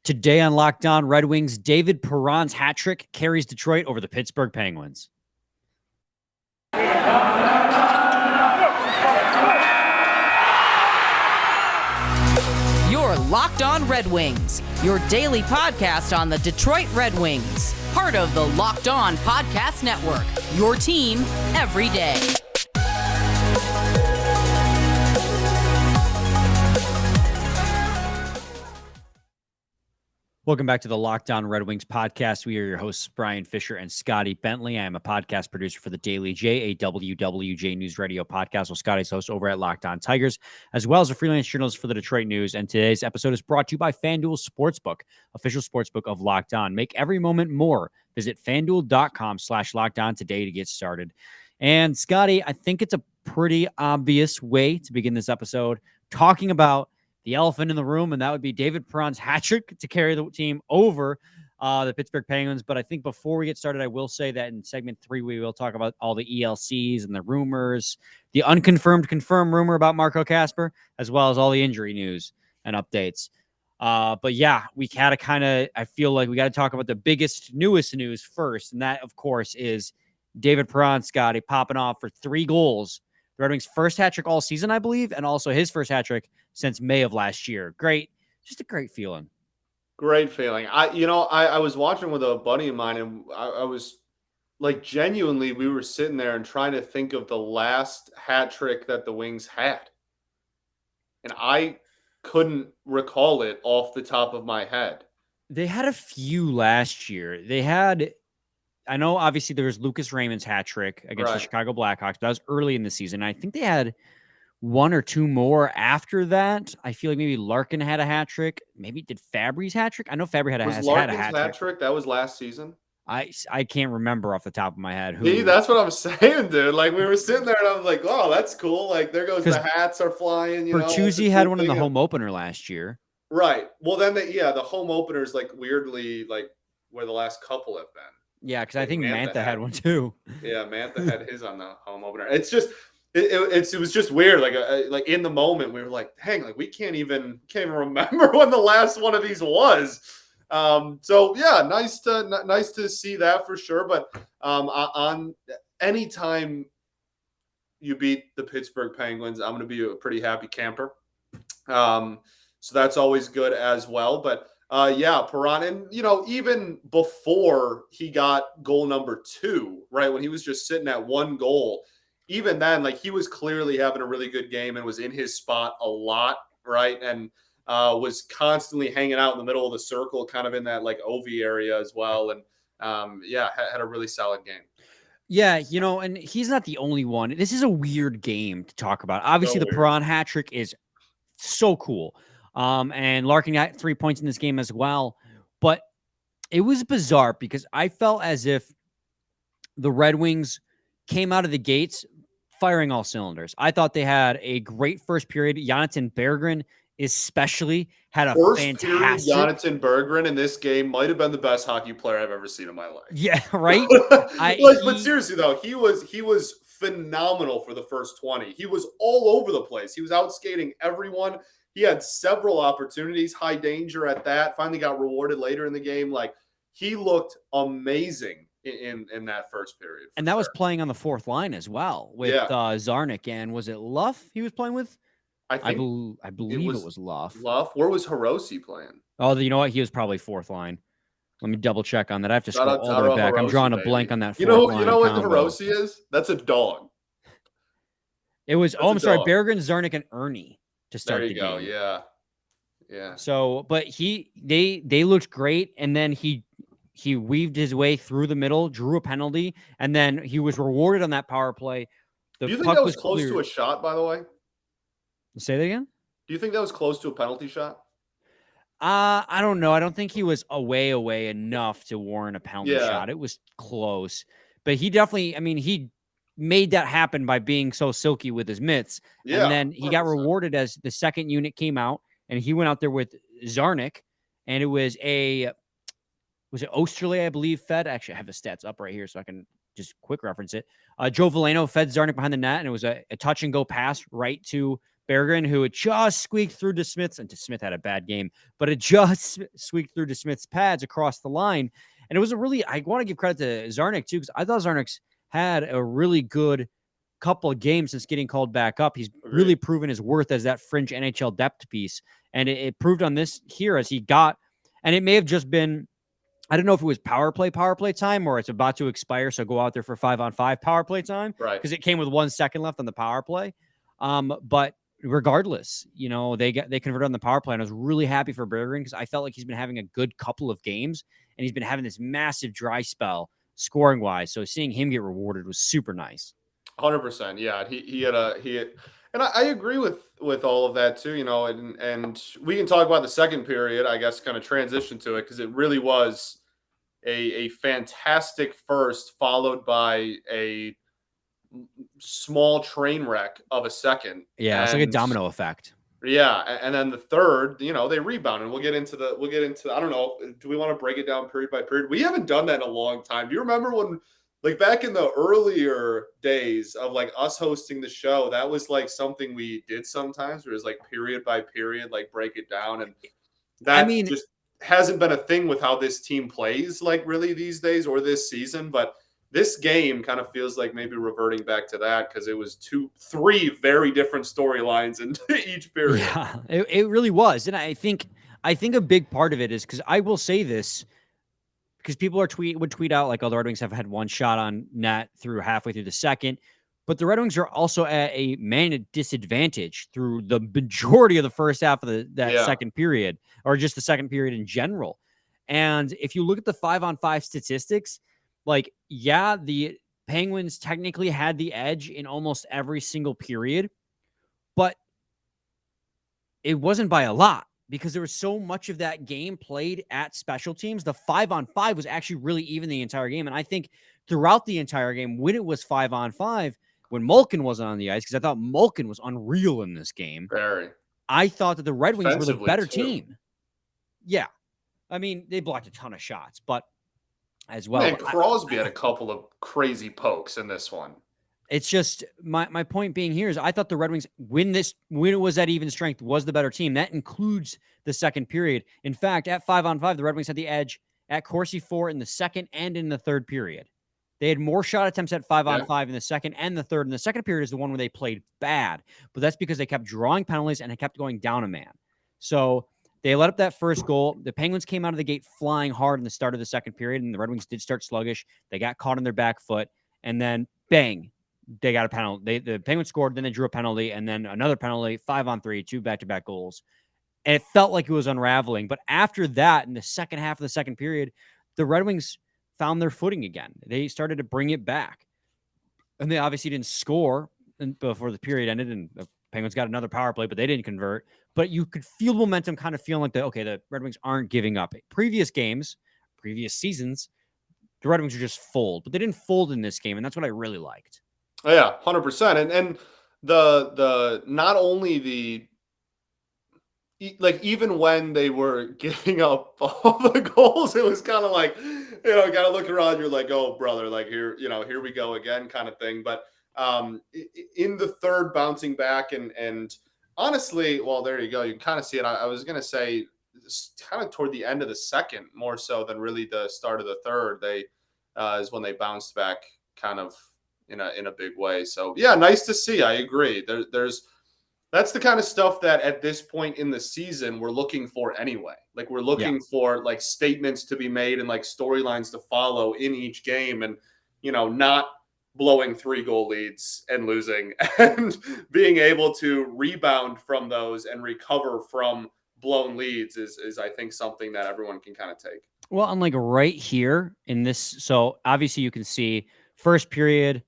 Today on Locked On Red Wings, David Perron'S Hattrick carries Detroit over the Pittsburgh Penguins. You're Locked On Red Wings, your daily podcast on the Detroit Red Wings. Part of the Locked On Podcast Network, your team every day. Welcome back to the Locked On Red Wings podcast. We are your hosts, Brian Fisher and Scotty Bentley. I am a podcast producer for the Daily JAWWJ News Radio podcast. Well, Scotty's host over at Locked On Tigers, as well as a freelance journalist for the Detroit News. And today's episode is brought to you by FanDuel Sportsbook, official sportsbook of Locked On. Make every moment more. Visit FanDuel.com/LockedOn today to get started. And Scotty, I think it's a pretty obvious way to begin this episode talking about the elephant in the room, and that would be David Perron'S Hattrick to carry the team over the Pittsburgh Penguins. But I think before we get started, I will say that in segment 3, we will talk about all the ELCs and the rumors, the unconfirmed, confirmed rumor about Marco Kasper, as well as all the injury news and updates. But yeah, we had to I feel like we got to talk about the biggest, newest news first. And that, of course, is David Perron, Scotty, popping off for 3 goals. The Red Wings' first hat trick all season, I believe, and also his first hat trick since May of last year. Great. Just a great feeling. Great feeling. I was watching with a buddy of mine, and I was like, genuinely, we were sitting there and trying to think of the last hat trick that the Wings had. And I couldn't recall it off the top of my head. They had a few last year. I know obviously there was Lucas Raymond's hat trick against the Chicago Blackhawks, but that was early in the season. I think they had 1 or 2 more after that. I feel like maybe Larkin had a hat trick. Maybe did Fabry's hat trick? I know Fabry had a hat trick. That was last season. I can't remember off the top of my head. See, that's what I'm saying, dude. Like, we were sitting there and I was like, oh, that's cool. Like, there goes the hats are flying. Bertuzzi had one in the home opener last year. Right. Well, then the home openers, like, weirdly, like, where the last couple have been. Yeah, because I think Mantha had one too. Yeah, Mantha had his on the home opener. It's just it was just weird. Like in the moment, we were like, dang, like we can't even remember when the last one of these was. So yeah, nice to see that for sure. But on anytime you beat the Pittsburgh Penguins, I'm going to be a pretty happy camper. So that's always good as well. But yeah, Perron, and even before he got goal number 2, right, when he was just sitting at 1 goal, even then, like, he was clearly having a really good game and was in his spot a lot, right, and was constantly hanging out in the middle of the circle, kind of in that like OV area as well, and yeah, had a really solid game. Yeah, and he's not the only one. This is a weird game to talk about. Obviously, the Perron hat trick is so cool. And Larkin got 3 points in this game as well. But it was bizarre because I felt as if the Red Wings came out of the gates firing all cylinders. I thought they had a great first period. Jonathan Berggren especially had a fantastic. Jonathan Berggren in this game might have been the best hockey player I've ever seen in my life. Yeah, right? But seriously, though, he was phenomenal for the first 20. He was all over the place. He was outskating everyone. He had several opportunities, high danger at that. Finally got rewarded later in the game. Like, he looked amazing in that first period. And that was playing on the 4th line as well with Zarnik. And was it Luff he was playing with? I believe it was Luff. Where was Hirose playing? Oh, you know what? He was probably 4th line. Let me double check on that. I have to scroll all the way back. I'm drawing a blank on that. You know what Hirose is? That's a dog. It was. I'm sorry. Berggren, Zarnik, and Ernie to start the game. There you go. Yeah. So, but they looked great, and then he weaved his way through the middle, drew a penalty, and then he was rewarded on that power play. Do you think that was close to a shot, by the way? Say that again? Do you think that was close to a penalty shot? I don't know. I don't think he was away enough to warrant a penalty shot. It was close. But he definitely, he made that happen by being so silky with his mitts. Yeah, and then he 100%. Got rewarded as the second unit came out, and he went out there with Zarnik, and it was it Osterley, I believe, fed? Actually, I have the stats up right here so I can just quick reference it. Joe Veleno fed Zarnik behind the net, and it was a touch and go pass right to Berggren, who had just squeaked through DeSmith's, and DeSmith had a bad game, but it just squeaked through DeSmith's pads across the line. And it was I want to give credit to Zarnik too, because I thought Zarnik's had a really good couple of games since getting called back up. He's really proven his worth as that fringe NHL depth piece. And it proved on this here as he got, and it may have just been, I don't know if it was power play time, or it's about to expire. So go out there for 5-on-5 power play time. Right. Because it came with 1 second left on the power play. But regardless, they converted on the power play, and I was really happy for Berggren because I felt like he's been having a good couple of games, and he's been having this massive dry spell scoring wise. So seeing him get rewarded was super nice. 100%. Yeah. And I agree with all of that too, and we can talk about the second period, I guess, kind of transition to it, because it really was a fantastic first, followed by a small train wreck of a second. Yeah, it's like a domino effect. Yeah, and then the third, they rebound, and we'll get into I don't know, do we want to break it down period by period? We haven't done that in a long time. Do you remember when, like, back in the earlier days of like us hosting the show, that was like something we did sometimes, where it was like period by period, like break it down, and that just hasn't been a thing with how this team plays, like, really these days or this season. But this game kind of feels like maybe reverting back to that, because it was 3 very different storylines in each period. Yeah, it really was. And I think a big part of it is, because I will say this, because people would tweet out like, oh, the Red Wings have had 1 shot on net through halfway through the second, but the Red Wings are also at a man disadvantage through the majority of the first half of that second period, or just the second period in general. And if you look at the 5-on-5 statistics, like, yeah, the Penguins technically had the edge in almost every single period, but it wasn't by a lot, because there was so much of that game played at special teams. The 5-on-5 was actually really even the entire game. And I think throughout the entire game, when it was 5-on-5, when Malkin wasn't on the ice, because I thought Malkin was unreal in this game. Very. I thought that the Red Wings were the better team. Yeah. I mean, they blocked a ton of shots, but as well. And Crosby had a couple of crazy pokes in this one. It's just my point being here is I thought the Red Wings, when it was at even strength, was the better team. That includes the second period. In fact, at 5-on-5, the Red Wings had the edge at Corsi 4 in the second and in the third period. They had more shot attempts at 5-on-5 in the second and the third. And the second period is the one where they played bad, but that's because they kept drawing penalties and it kept going down a man. So they let up that first goal. The Penguins came out of the gate flying hard in the start of the second period, and the Red Wings did start sluggish. They got caught on their back foot, and then bang, they got a penalty. The Penguins scored, then they drew a penalty, and then another penalty, 5-on-3, 2 back-to-back goals. And it felt like it was unraveling. But after that, in the second half of the second period, the Red Wings found their footing again. They started to bring it back. And they obviously didn't score before the period ended, and the Penguins got another power play, but they didn't convert. But you could feel momentum kind of feeling like the Red Wings aren't giving up. Previous games, previous seasons, the Red Wings are just fold. But they didn't fold in this game, and that's what I really liked. Yeah, 100%. And the not only the, like, even when they were giving up all the goals, it was kind of like, kind of looking around, you're like, oh, brother, like, here we go again kind of thing. But in the third, bouncing back and honestly, well, there you go. You can kind of see it. I was going to say kind of toward the end of the second, more so than really the start of the third, is when they bounced back kind of in a big way. So yeah, nice to see. I agree. That's the kind of stuff that at this point in the season we're looking for anyway. Like, we're looking for like statements to be made and like storylines to follow in each game, and not blowing 3-goal leads and losing, and being able to rebound from those and recover from blown leads is I think something that everyone can kind of take. Well, I'm like right here in this. So obviously you can see first period,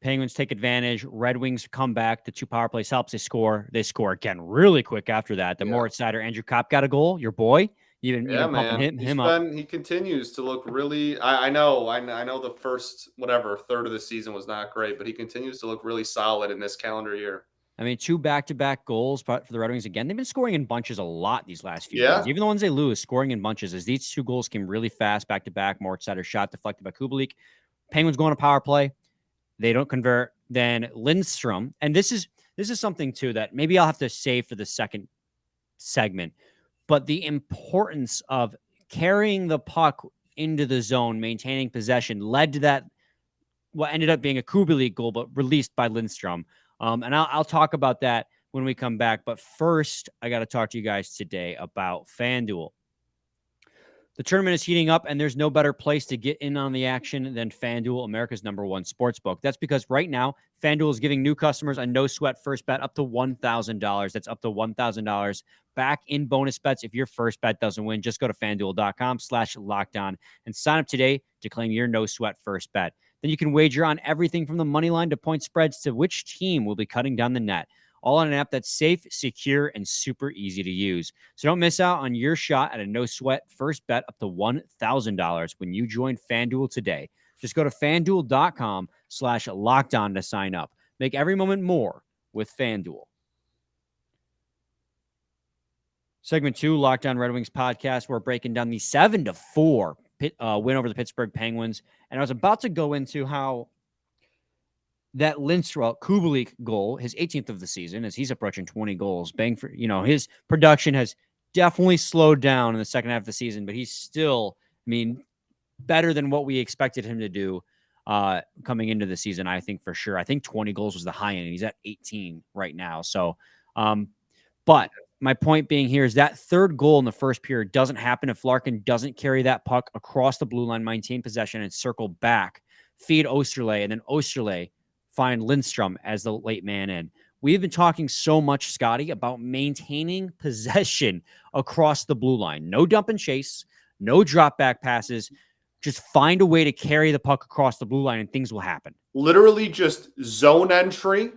Penguins take advantage. Red Wings come back. The 2 power plays helps. They score. They score again really quick after that. The Moritz Seider, Andrew Kopp got a goal. Your boy. You've been pumping him up. He continues to look really. I know the first third of the season was not great, but he continues to look really solid in this calendar year. I mean, 2 back-to-back goals for the Red Wings again. They've been scoring in bunches a lot these last few games. Even the ones they lose, scoring in bunches. As these 2 goals came really fast, back-to-back. Moritz Seider shot deflected by Kubalik. Penguins go on a power play. They don't convert. Then Lindstrom, and this is this is something too that maybe I'll have to save for the second segment, but the importance of carrying the puck into the zone, maintaining possession, led to that, what ended up being a Kubelik goal, but released by Lindstrom. And I'll talk about that when we come back. But first, I got to talk to you guys today about FanDuel. The tournament is heating up, and there's no better place to get in on the action than FanDuel, America's #1 sportsbook. That's because right now, FanDuel is giving new customers a no-sweat first bet up to $1,000. That's up to $1,000 back in bonus bets if your first bet doesn't win. Just go to FanDuel.com/lockedon and sign up today to claim your no-sweat first bet. Then you can wager on everything from the money line to point spreads to which team will be cutting down the net. All on an app that's safe, secure, and super easy to use. So don't miss out on your shot at a no-sweat first bet up to $1,000 when you join FanDuel today. Just go to FanDuel.com/lockedon to sign up. Make every moment more with FanDuel. Segment 2, Locked On Red Wings podcast. We're breaking down the 7-4 win over the Pittsburgh Penguins. And I was about to go into how that Lindstrom Kubelik goal, his 18th of the season, as he's approaching 20 goals, his production has definitely slowed down in the second half of the season, but he's still, better than what we expected him to do coming into the season, I think for sure. I think 20 goals was the high end, and he's at 18 right now. So, but my point being here is that third goal in the first period doesn't happen if Larkin doesn't carry that puck across the blue line, maintain possession, and circle back, feed Osterley, and then Osterley find Lindstrom as the late man in. We've been talking so much, Scotty, about maintaining possession across the blue line. No dump and chase, no drop back passes. Just find a way to carry the puck across the blue line and things will happen. Literally just zone entry.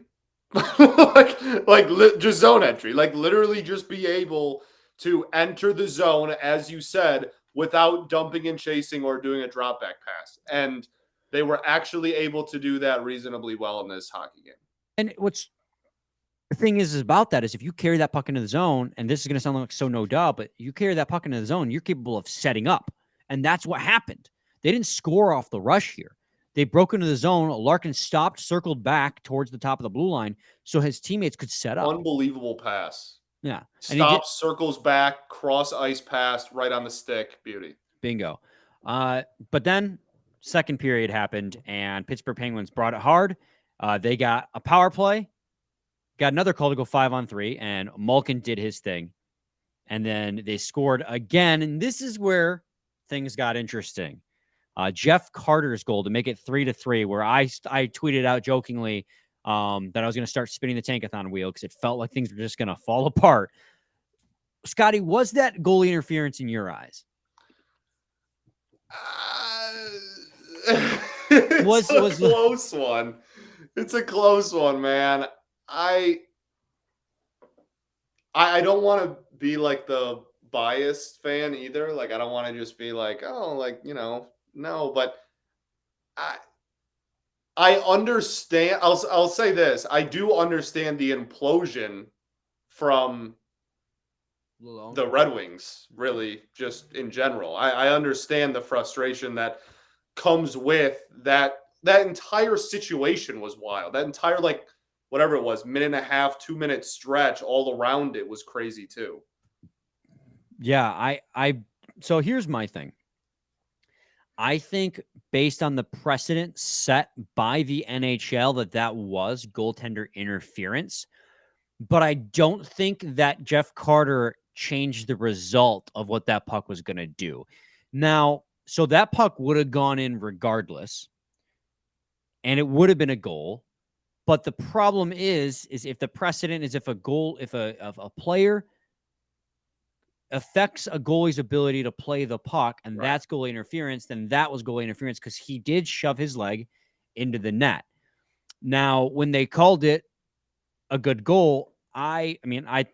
Just zone entry. Like literally just be able to enter the zone, as you said, without dumping and chasing or doing a drop back pass. And they were actually able to do that reasonably well in this hockey game. And what's the thing is about that is if you carry that puck into the zone, and this is going to sound like so no duh, but you carry that puck into the zone, you're capable of setting up. And that's what happened. They didn't score off the rush here. They broke into the zone. Larkin stopped, circled back towards the top of the blue line so his teammates could set up. Unbelievable pass. Yeah. Stops, circles back, cross ice pass, right on the stick. Beauty. Bingo. But then second period happened, and Pittsburgh Penguins brought it hard. They got a power play, got another call to go 5-on-3, and Malkin did his thing. And then they scored again, and this is where things got interesting. Jeff Carter's goal to make it 3-3, where I tweeted out jokingly that I was going to start spinning the tankathon wheel because it felt like things were just going to fall apart. Scotty, was that goalie interference in your eyes? It's a close one. It's a close one, man. I don't want to be like the biased fan either. Like, I don't want to just be like, oh, like, no, but I understand. I'll say this. I do understand the implosion from the Red Wings, really, just in general. I understand the frustration that comes with that. That entire situation was wild. That entire, whatever it was, minute and a half, 2-minute stretch all around it was crazy too. Yeah, so here's my thing. I think based on the precedent set by the NHL that was goaltender interference, but I don't think that Jeff Carter changed the result of what that puck was going to do. Now, so that puck would have gone in regardless, and it would have been a goal. But the problem is if the precedent is if a player affects a goalie's ability to play the puck, and that's goalie interference, then that was goalie interference because he did shove his leg into the net. Now, when they called it a good goal, I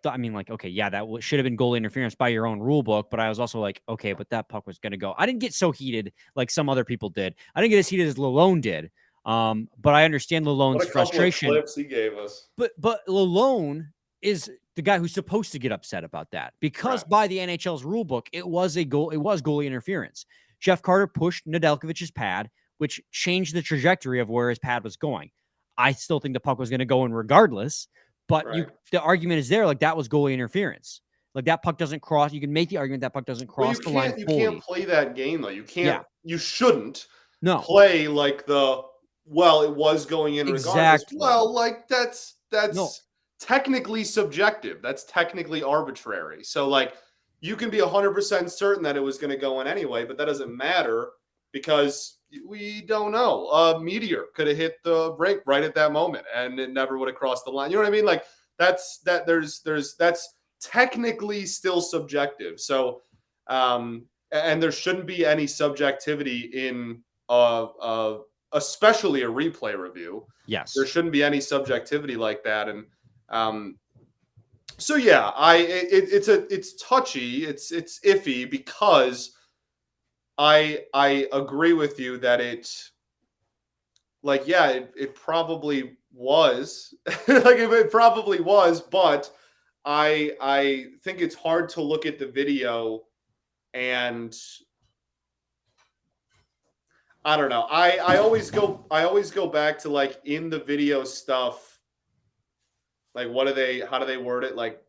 thought, okay, yeah, that should have been goalie interference by your own rule book, but I was also like, okay, but that puck was going to go. I didn't get so heated like some other people did. I didn't get as heated as Lalone did. But I understand Lalone's frustration. Clips he gave us. But Lalone is the guy who's supposed to get upset about that because by the NHL's rule book, it was goalie interference. Jeff Carter pushed Nedeljkovic's pad, which changed the trajectory of where his pad was going. I still think the puck was going to go in regardless, But Right. the argument is there, like that was goalie interference. Like that puck doesn't cross. You can make the argument that puck doesn't cross the line You fully. can't play that game though. You can't. Yeah. You shouldn't No. play like it was going in regardless. Exactly. Well, like that's No. technically subjective. That's technically arbitrary. So like you can be 100% certain that it was going to go in anyway, but that doesn't matter because we don't know. A meteor could have hit the rink right at that moment and it never would have crossed the line. You know what I mean? Like that's technically still subjective. So, and there shouldn't be any subjectivity in especially a replay review. Yes. There shouldn't be any subjectivity like that. And so yeah, it's touchy, it's iffy because I agree with you that it probably was it probably was, but I think it's hard to look at the video and I don't know. I always go back to like in the video stuff. Like how do they word it? Like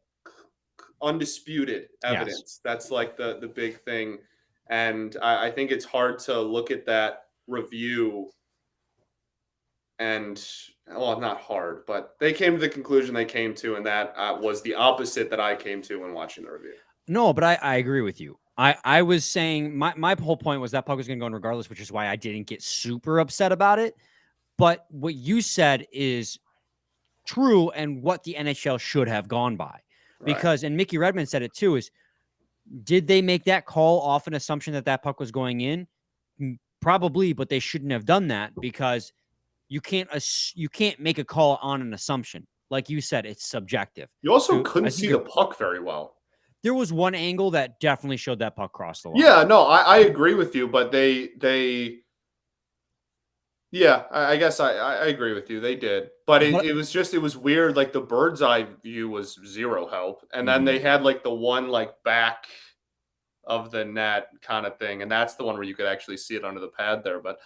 undisputed evidence. Yes. That's like the big thing. And I think it's hard to look at that review and not hard, but they came to the conclusion they came to, and that was the opposite that I came to when watching the review. No, but I agree with you. I was saying my whole point was that puck was going to go in regardless, which is why I didn't get super upset about it. But what you said is true and what the NHL should have gone by. Because, and Mickey Redmond said it too, is did they make that call off an assumption that puck was going in? Probably, but they shouldn't have done that because you can't make a call on an assumption. Like you said, it's subjective. You also couldn't see the puck very well. There was one angle that definitely showed that puck cross the line. Yeah, no, I agree with you, but yeah, I guess I agree with you. They did. But it was weird. Like the bird's eye view was zero help. And then they had like the one like back of the net kind of thing. And that's the one where you could actually see it under the pad there. But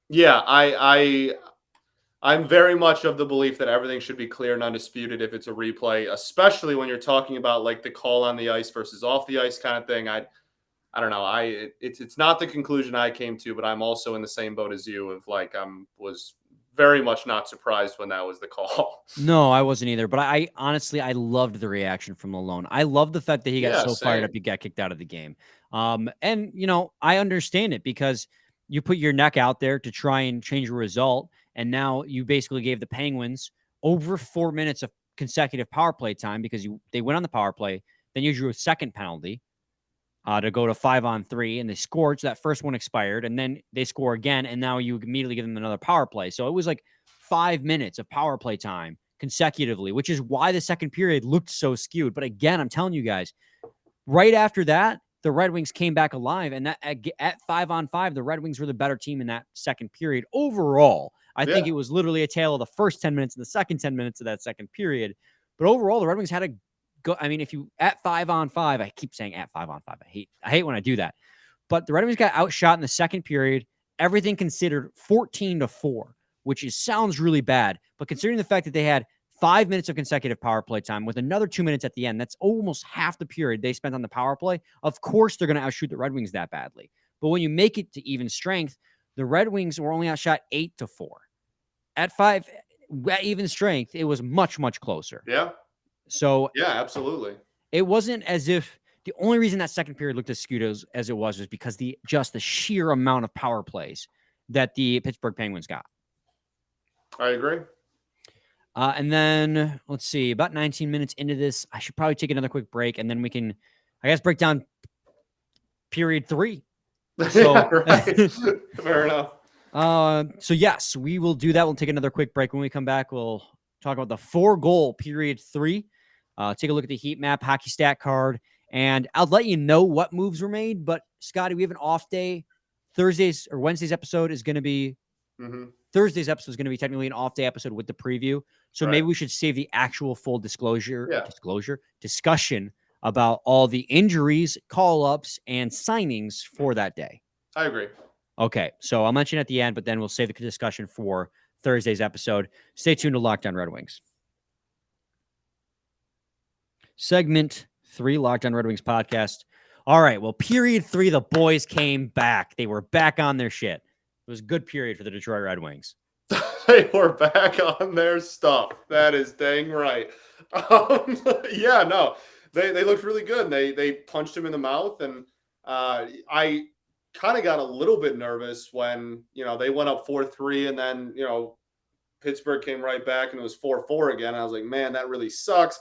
yeah, I'm very much of the belief that everything should be clear and undisputed if it's a replay, especially when you're talking about like the call on the ice versus off the ice kind of thing. I don't know. It's not the conclusion I came to, but I'm also in the same boat as you of like was very much not surprised when that was the call. No, I wasn't either. But I honestly loved the reaction from Malone. I love the fact that he got fired up he got kicked out of the game. And you know, I understand it because you put your neck out there to try and change a result, and now you basically gave the Penguins over 4 minutes of consecutive power play time because they went on the power play, then you drew a second penalty. To go to 5-on-3, and they scored. So that first one expired, and then they score again, and now you immediately give them another power play. So it was like 5 minutes of power play time consecutively, which is why the second period looked so skewed. But again, I'm telling you guys, right after that, the Red Wings came back alive, and that at 5-on-5, the Red Wings were the better team in that second period overall. I think it was literally a tale of the first 10 minutes and the second 10 minutes of that second period. But overall, the Red Wings had a go. I mean, if you at 5-on-5, I keep saying at 5-on-5. I hate when I do that. But the Red Wings got outshot in the second period. Everything considered 14-4, which sounds really bad. But considering the fact that they had 5 minutes of consecutive power play time with another 2 minutes at the end, that's almost half the period they spent on the power play. Of course, they're going to outshoot the Red Wings that badly. But when you make it to even strength, the Red Wings were only outshot 8-4. At even strength, it was much, much closer. Yeah. So yeah, absolutely. It wasn't as if the only reason that second period looked as skewed as it was because the sheer amount of power plays that the Pittsburgh Penguins got. I agree. And then let's see, about 19 minutes into this, I should probably take another quick break, and then we can, I guess, break down period 3. So, yeah, right. Fair enough. So yes, we will do that. We'll take another quick break. When we come back, we'll talk about the 4-goal period 3. Take a look at the heat map, hockey stat card, and I'll let you know what moves were made. But Scotty, we have an off day. Wednesday's episode is going to be Thursday's episode is going to be technically an off day episode with the preview. So maybe we should save the actual full discussion about all the injuries, call-ups, and signings for that day. I agree. Okay, so I'll mention at the end, but then we'll save the discussion for Thursday's episode. Stay tuned to Locked On Red Wings. Segment 3, Locked On Red Wings podcast. All right, well, period 3, the boys came back. They were back on their shit. It was a good period for the Detroit Red Wings. They were back on their stuff. That is dang right. Yeah, no, they looked really good. And they punched him in the mouth, and I kind of got a little bit nervous when they went up 4-3, and then Pittsburgh came right back and it was 4-4 again. I was like, man, that really sucks.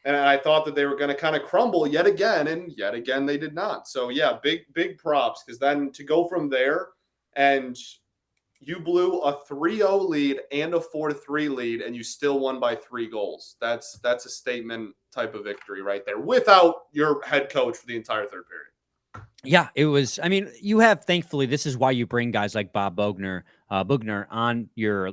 And I thought that they were going to kind of crumble yet again, and yet again they did not. So yeah, big props, because then to go from there and you blew a 3-0 lead and a 4-3 lead, and you still won by 3 goals. That's a statement type of victory right there, without your head coach for the entire third period. Yeah, it was. I mean, you have, thankfully, this is why you bring guys like Bob Bugner on your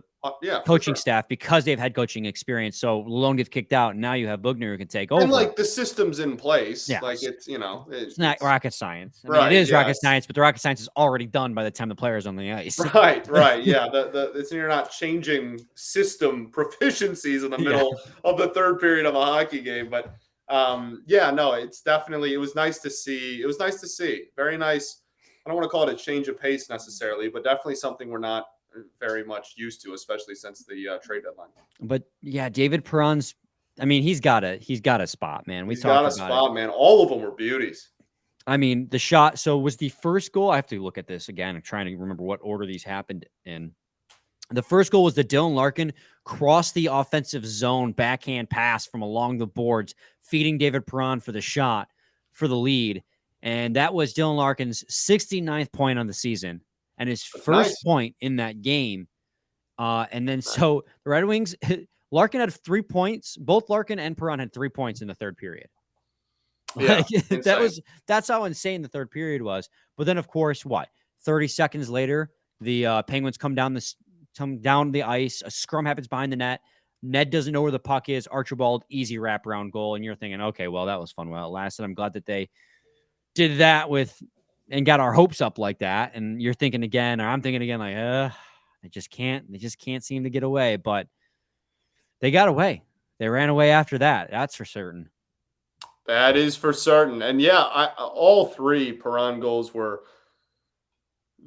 coaching staff, because they've had coaching experience. So Lalone gets kicked out, and now you have Bugner who can take over. And like the system's in place. Yeah. Like it's not rocket science. I mean, right, it is rocket science, but the rocket science is already done by the time the player's on the ice. Right. Yeah. You're not changing system proficiencies in the middle of the third period of a hockey game. But it was nice to see. It was nice to see. Very nice. I don't want to call it a change of pace necessarily, but definitely something we're not very much used to, especially since the trade deadline. But yeah, David Perron'S, I mean, he's got a spot, man. He's got a spot, man. All of them were beauties. I mean, the shot. So was the first goal. I have to look at this again. I'm trying to remember what order these happened in. The first goal was the Dylan Larkin cross the offensive zone backhand pass from along the boards, feeding David Perron for the shot for the lead. And that was Dylan Larkin's 69th point on the season and his first point in that game. And then so the Red Wings, Larkin had 3 points. Both Larkin and Perron had 3 points in the third period. Yeah, that's how insane the third period was. But then, of course, 30 seconds later, the Penguins come down the ice. A scrum happens behind the net. Ned doesn't know where the puck is. Archibald, easy wraparound goal. And you're thinking, okay, well, that was fun while it lasted. I'm glad that they did that and got our hopes up like that. And you're thinking again, or I'm thinking again, like, they just can't seem to get away. But they got away. They ran away after that. That's for certain. That is for certain. And yeah, all 3 Perron goals were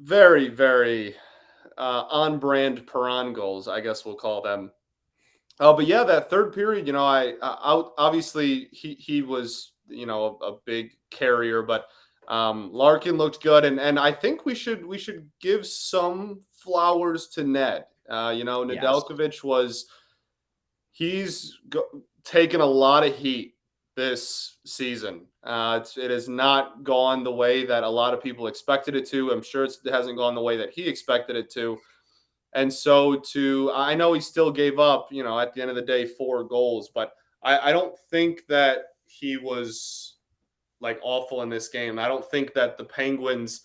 very, very on-brand Perron goals, I guess we'll call them. But yeah, that third period, obviously he was, a big carrier, but Larkin looked good, and I think we should give some flowers to Ned. Nedeljkovic he's taken a lot of heat this season. It has not gone the way that a lot of people expected it to. I'm sure it hasn't gone the way that he expected it to. And so I know he still gave up, at the end of the day, 4 goals, but I don't think that he was like awful in this game. I don't think that the Penguins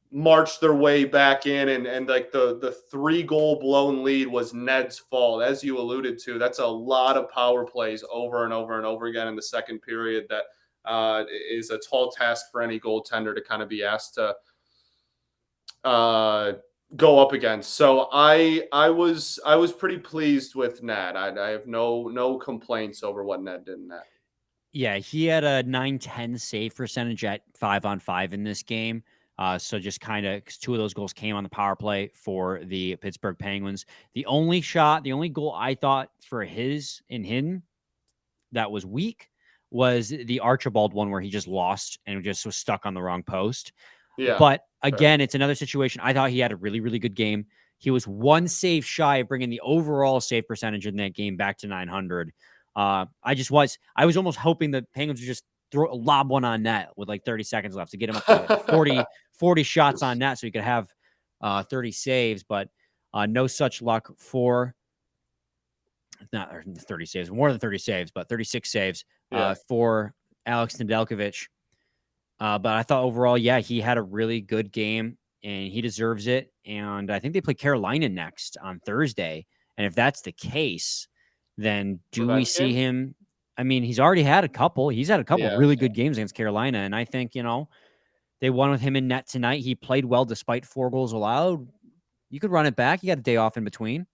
marched their way back in and like the 3-goal blown lead was Ned's fault. As you alluded to, that's a lot of power plays over and over and over again in the second period. That is a tall task for any goaltender to kind of be asked to go up against. So I was pretty pleased with Ned. I have no complaints over what Ned did in that. Yeah, he had a .910 save percentage at 5-on-5 in this game. So just kind of 2 of those goals came on the power play for the Pittsburgh Penguins. The only goal I thought for him that was weak was the Archibald one where he just lost and just was stuck on the wrong post. Yeah. But again, it's another situation. I thought he had a really, really good game. He was 1 save shy of bringing the overall save percentage in that game back to 900. I was almost hoping the Penguins would just lob one on net with like 30 seconds left to get him up to 40 shots on net so he could have 30 saves, but no such luck for not 30 saves, more than 30 saves, but 36 saves for Alex Nedeljkovic. But I thought overall, he had a really good game and he deserves it. And I think they play Carolina next on Thursday. And if that's the case, then do we see him? I mean, he's already had a couple. He's had a couple really good games against Carolina. And I think, they won with him in net tonight. He played well despite 4 goals allowed. You could run it back. You got a day off in between.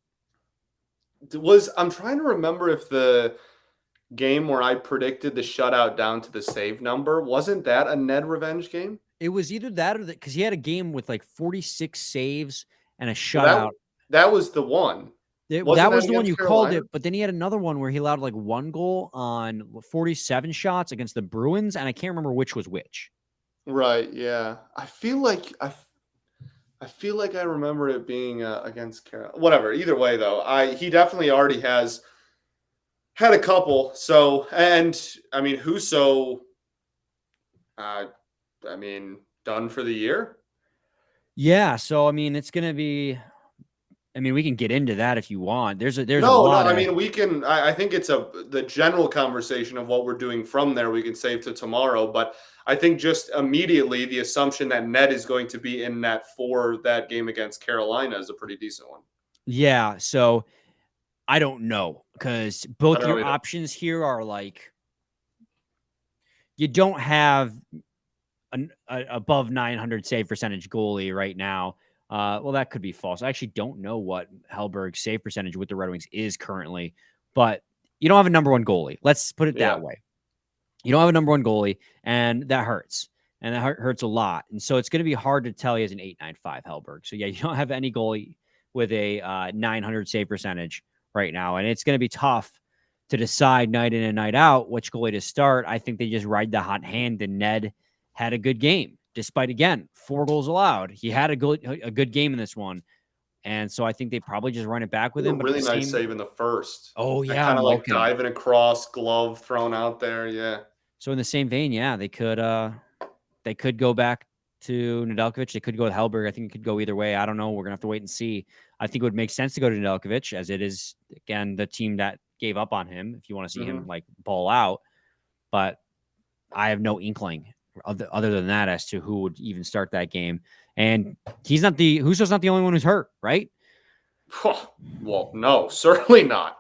I'm trying to remember if the game where I predicted the shutout down to the save number. Wasn't that a Ned revenge game? It was either that or that, because he had a game with like 46 saves and a Well, shutout. that was the one. That was the one against you Carolina? called it, but then he had another one where he allowed like 1 goal on 47 shots against the Bruins, and I can't remember which was which. Right, yeah. I feel like I remember it being against Carolina. Whatever. Either way, though, he definitely already has had a couple. So, and I mean, Husso, done for the year. Yeah, so I mean, it's gonna be. I mean, we can get into that if you want. There's a No. lot. I mean, we can. I think it's the general conversation of what we're doing from there. We can save to tomorrow, but I think just immediately the assumption that Ned is going to be in net for that game against Carolina is a pretty decent one. Yeah, so I don't know, because both your options here are like, you don't have an above 900 save percentage goalie right now. Well, that could be false. I actually don't know what Hellberg's save percentage with the Red Wings is currently, but you don't have a number one goalie. Let's put it that way. You don't have a number one goalie, and that hurts. And that hurts a lot. And so it's going to be hard to tell you as an 8.95 Hellberg. So, yeah, you don't have any goalie with a 900 save percentage right now. And it's going to be tough to decide night in and night out which goalie to start. I think they just ride the hot hand, and Ned had a good game, despite, again, 4 goals allowed. He had a good game in this one. And so I think they probably just run it back with him. But really nice save in the first. Oh, yeah. Kind of like diving across, glove thrown out there. Yeah. So in the same vein, yeah, they could go back to Nedeljkovic. They could go with Hellberg. I think it could go either way. I don't know. We're going to have to wait and see. I think it would make sense to go to Nedeljkovic, as it is, again, the team that gave up on him, if you want to see him like ball out. But I have no inkling other than that as to who would even start that game. And Husso's not the only one who's hurt, right? Well, no, certainly not.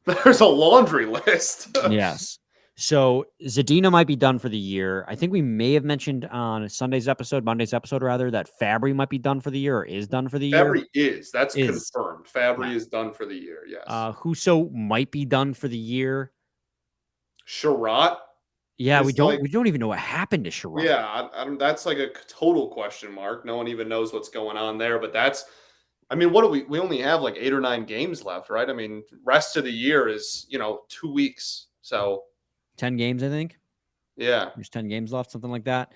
There's a laundry list. Yes. So Zadina might be done for the year. I think we may have mentioned on Monday's episode, that Fabry might be done for the year, or is done for the year. Fabry is. That's confirmed. Fabry is done for the year, yes. Husso might be done for the year. Sherratt? Yeah, we don't even know what happened to Sherratt. Yeah, that's like a total question mark. No one even knows what's going on there. But what do we only have like 8 or 9 games left, right? I mean, rest of the year is, 2 weeks. So 10 games, I think. Yeah. There's 10 games left, something like that.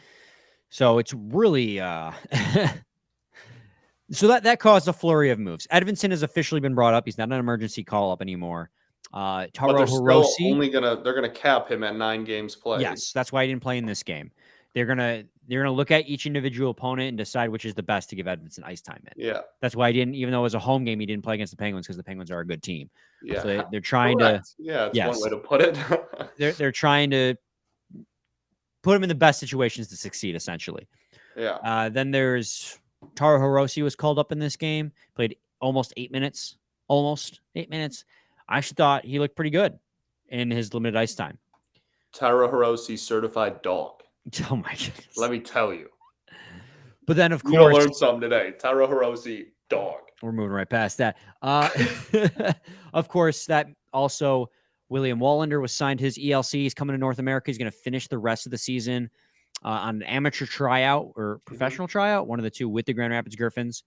So it's really so that caused a flurry of moves. Edvinsson has officially been brought up. He's not an emergency call-up anymore. Taro Hirose, they're gonna cap him at 9 games played. Yes, that's why he didn't play in this game. They're gonna look at each individual opponent and decide which is the best to give Edvinsson ice time in. Yeah, that's why even though it was a home game, he didn't play against the Penguins, because the Penguins are a good team. Yeah, so they're trying to. Yeah, that's one way to put it. they're trying to put him in the best situations to succeed, essentially. Yeah. Then there's Taro Hirose was called up in this game, played almost 8 minutes. I actually thought he looked pretty good in his limited ice time. Taro Hirose, certified dog. Oh my goodness. Let me tell you. But then, of course, you'll learn something today. Taro Hirose, dog. We're moving right past that. Of course, that also William Wallinder was signed his ELC. He's coming to North America. He's going to finish the rest of the season on an amateur tryout or professional tryout, one of the two, with the Grand Rapids Griffins.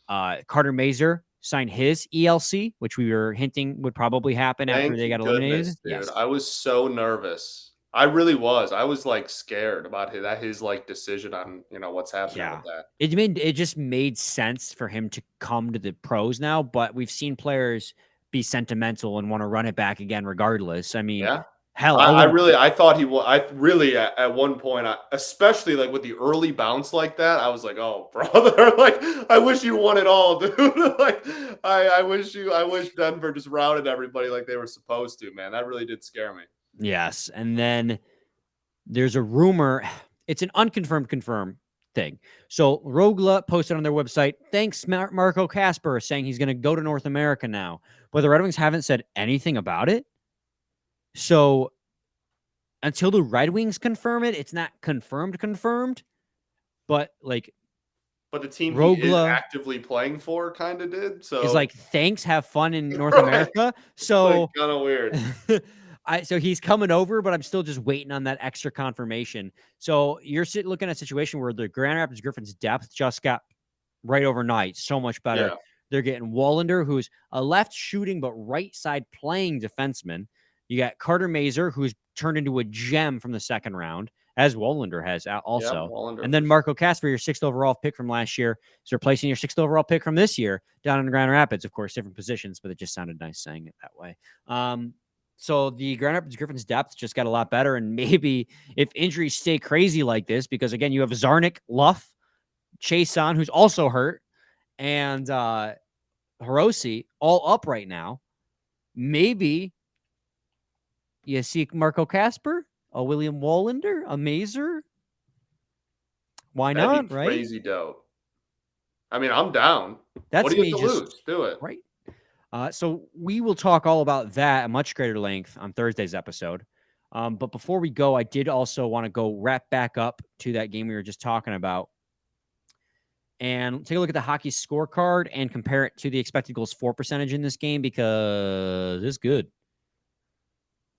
Carter Mazur signed his ELC, which we were hinting would probably happen after they got eliminated. Dude, yes. I was so nervous. I really was. I was like scared about his like decision on what's happening with that. It just made sense for him to come to the pros now, but we've seen players be sentimental and want to run it back again regardless. I mean, hell, I thought he was. I really at one point, especially like with the early bounce like that, I was like, "Oh, brother! Like, I wish you won it all, dude. Like, I wish Denver just routed everybody like they were supposed to, man. That really did scare me." Yes, and then there's a rumor. It's an unconfirmed thing. So Rogla posted on their website, "Thanks, Marco Kasper, saying he's going to go to North America now." But the Red Wings haven't said anything about it. So until the Red Wings confirm it, it's not confirmed. But the team Rogla he is actively playing for kind of did. So it's like, thanks, have fun in North America. So kind of weird. So he's coming over, but I'm still just waiting on that extra confirmation. So you're looking at a situation where the Grand Rapids Griffins depth just got right overnight so much better. Yeah. They're getting Wallinder, who's a left shooting but right side playing defenseman. You got Carter Mazur, who's turned into a gem from the second round, as Wallinder has also. Yeah, Wallinder And then Marco Kasper, your 6th overall pick from last year, is replacing your 6th overall pick from this year down in the Grand Rapids. Of course, different positions, but it just sounded nice saying it that way. So the Grand Rapids Griffins depth just got a lot better. And maybe if injuries stay crazy like this, because again, you have Zarnik, Luff, Chason, who's also hurt, and Hiroshi all up right now. Maybe you see Marco Kasper, a William Wallinder, a Mazur. Why not, right? Crazy dope. I mean, I'm down. That's what do you me have to lose? Do it. Right. So we will talk all about that at much greater length on Thursday's episode. But before we go, I did also want to go wrap back up to that game we were just talking about and take a look at the hockey scorecard and compare it to the expected goals for percentage in this game because it's good.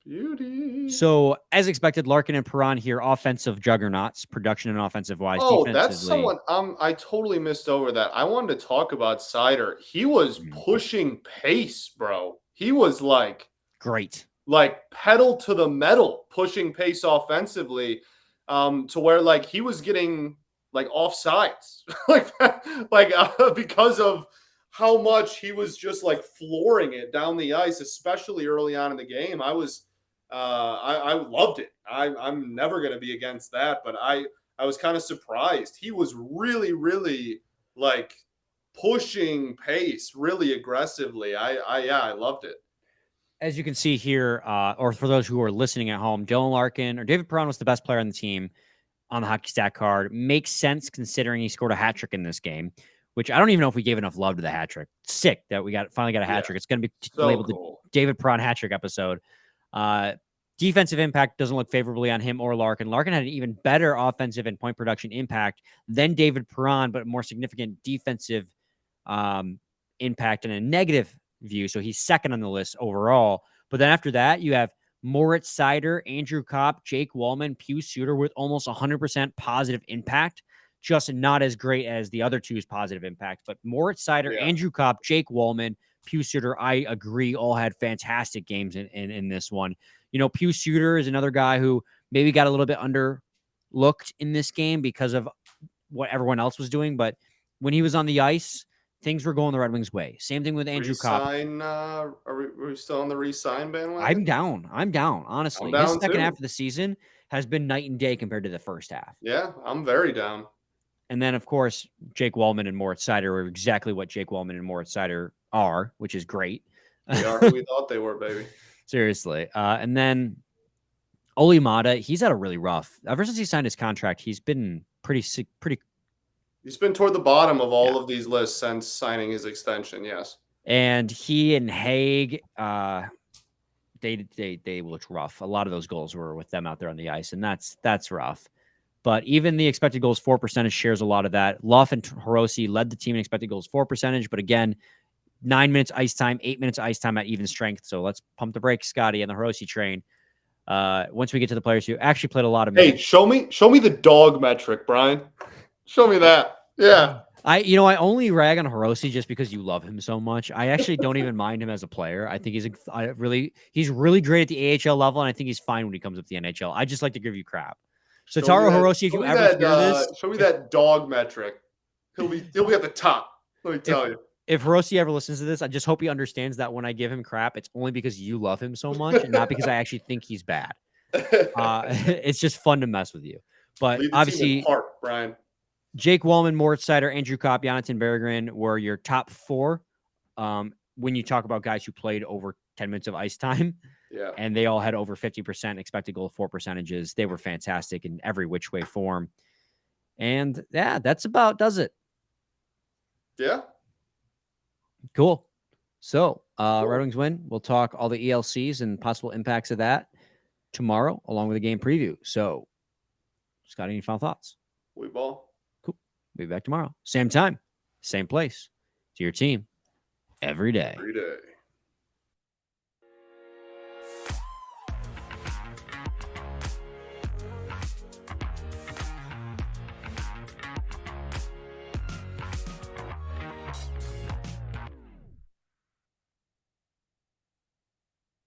Beauty. So, as expected, Larkin and Perron'S here, offensive juggernauts, production and offensive wise. Oh, that's someone I totally missed over that. I wanted to talk about Seider. He was pushing pace, bro. He was great, pedal to the metal, pushing pace offensively, to where he was getting offsides, because of how much he was just flooring it down the ice, especially early on in the game. I loved it. I'm never going to be against that, but I was kind of surprised. He was really, really pushing pace really aggressively. I loved it. As you can see here, or for those who are listening at home, Dylan Larkin or David Perron was the best player on the team on the hockey stat card. Makes sense considering he scored a hat trick in this game, which I don't even know if we gave enough love to the hat trick. Sick that we finally got a hat trick. It's going to be labeled the David Perron hat trick episode. Defensive impact doesn't look favorably on him or Larkin. Larkin had an even better offensive and point production impact than David Perron, but more significant defensive impact and a negative view. So he's second on the list overall. But then after that, you have Moritz Seider, Andrew Kopp, Jake Wallman, Pius Suter with almost 100% positive impact. Just not as great as the other two's positive impact. But Moritz Seider, Andrew Kopp, Jake Wallman, Pius Suter, I agree, all had fantastic games in this one. You know, Pius Suter is another guy who maybe got a little bit underlooked in this game because of what everyone else was doing. But when he was on the ice, things were going the Red Wings' way. Same thing with Andrew Kopp. Are we still on the re-sign bandwagon? I'm down, honestly. I'm down His second too. half of the season has been night and day compared to the first half. Yeah, I'm very down. And then, of course, Jake Wallman and Moritz Seider are exactly what Jake Wallman and Moritz Seider are, which is great. They are who we thought they were, baby. Seriously. And then Oli Mata, he's had a really rough. Ever since he signed his contract, he's been pretty. He's been toward the bottom of all of these lists since signing his extension. Yes. And he and Haig, they looked rough. A lot of those goals were with them out there on the ice, and that's rough. But even the expected goals for percentage shares a lot of that. Luff and Hiroshi led the team in expected goals for percentage, but again, 9 minutes ice time, 8 minutes ice time at even strength. So let's pump the brakes, Scotty, and the Hiroshi train. Once we get to the players who actually played a lot of minutes. Hey, show me the dog metric, Brian. Show me that. Yeah. I only rag on Hiroshi just because you love him so much. I actually don't even mind him as a player. I think he's really great at the AHL level, and I think he's fine when he comes up to the NHL. I just like to give you crap. So Taro Hiroshi, if you ever hear this, show me that dog metric. He'll be at the top. Let me tell you. If Hiroshi ever listens to this, I just hope he understands that when I give him crap, it's only because you love him so much and not because I actually think he's bad. It's just fun to mess with you. But obviously, Brian. Jake Wallman, Moritz Seider, Andrew Kopp, Jonathan Berggren were your top four when you talk about guys who played over 10 minutes of ice time. Yeah. And they all had over 50% expected goal for percentages. They were fantastic in every which way form. And yeah, that's about does it. Yeah. Cool. So Red Wings win. We'll talk all the ELCs and possible impacts of that tomorrow, along with a game preview. So, Scott, any final thoughts? We ball. Cool. We'll be back tomorrow. Same time, same place. To your team every day. Every day.